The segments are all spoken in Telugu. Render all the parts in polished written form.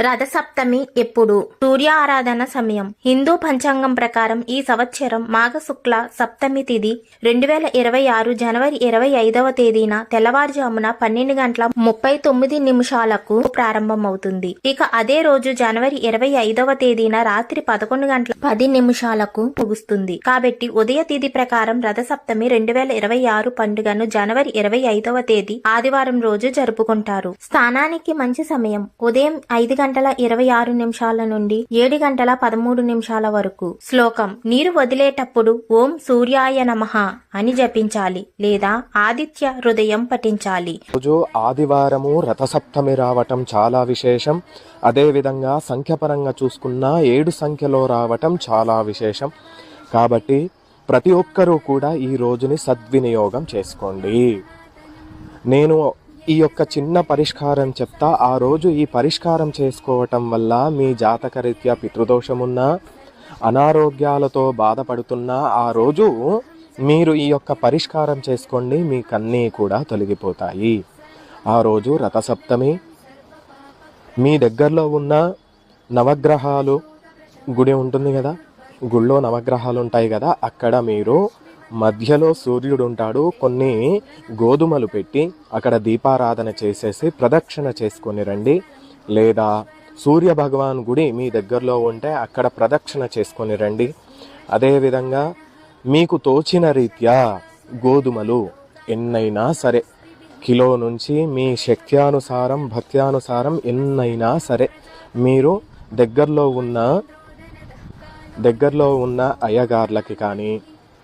రథసప్తమి ఎప్పుడు? సూర్య ఆరాధన సమయం. హిందూ పంచాంగం ప్రకారం ఈ సంవత్సరం మాఘ శుక్ల సప్తమి తిథి 2026 జనవరి 25వ తేదీన తెల్లవారుజామున 12:39 ప్రారంభమవుతుంది. ఇక అదే రోజు జనవరి 25వ తేదీన రాత్రి 11:10 ముగుస్తుంది. కాబట్టి ఉదయ తిథి ప్రకారం రథసప్తమి 2026 పండుగను జనవరి 25వ తేదీ ఆదివారం రోజు జరుపుకుంటారు. స్థానానికి మంచి సమయం ఉదయం 5:26 నుండి 7:13 వరకు. శ్లోకం: నీరు వదిలేటప్పుడు ఓం సూర్యాయ నమః అని జపించాలి లేదా ఆదిత్య హృదయం పఠించాలి. రోజు ఆదివారము రథసప్తమి రావటం చాలా విశేషం. అదేవిధంగా సంఖ్యపరంగా చూసుకున్న 7 సంఖ్యలో రావటం చాలా విశేషం. కాబట్టి ప్రతి ఒక్కరూ కూడా ఈ రోజుని సద్వినియోగం చేసుకోండి. నేను ఈ యొక్క చిన్న పరిష్కారం చెప్తా. ఆ రోజు ఈ పరిష్కారం చేసుకోవటం వల్ల మీ జాతకరీత్యా పితృదోషమున్నా, అనారోగ్యాలతో బాధపడుతున్నా ఆ రోజు మీరు ఈ యొక్క పరిష్కారం చేసుకోండి, మీకన్నీ కూడా తొలగిపోతాయి. ఆ రోజు రథసప్తమి. మీ దగ్గరలో ఉన్న నవగ్రహాలు గుడి ఉంటుంది కదా, గుళ్ళో నవగ్రహాలు ఉంటాయి కదా, అక్కడ మీరు మధ్యలో సూర్యుడు ఉంటాడు. కొన్ని గోధుమలు పెట్టి అక్కడ దీపారాధన చేసేసి ప్రదక్షిణ చేసుకొని రండి. లేదా సూర్య భగవాన్ గుడి మీ దగ్గరలో ఉంటే అక్కడ ప్రదక్షిణ చేసుకొని రండి. అదేవిధంగా మీకు తోచిన రీత్యా గోధుమలు ఎన్నైనా సరే, కిలో నుంచి మీ శక్త్యానుసారం భక్త్యానుసారం ఎన్నైనా సరే మీరు దగ్గరలో ఉన్న అయ్యగార్లకి కానీ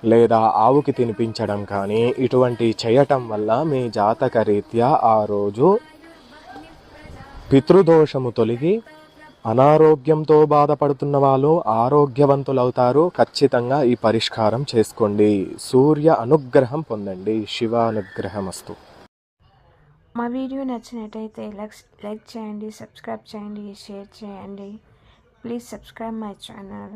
లేదా ఆవుకి తినిపించడం కానీ ఇటువంటి చేయటం వల్ల మీ జాతక రీత్యా ఆ రోజు పితృదోషము తొలగి అనారోగ్యంతో బాధపడుతున్న వాళ్ళు ఆరోగ్యవంతులవుతారు. ఖచ్చితంగా ఈ పరిష్కారం చేసుకోండి. సూర్య అనుగ్రహం పొందండి. శివ అనుగ్రహమస్తు. మా వీడియో నచ్చినట్టయితే లైక్ చేయండి, సబ్స్క్రైబ్ చేయండి, షేర్ చేయండి. Please subscribe my channel.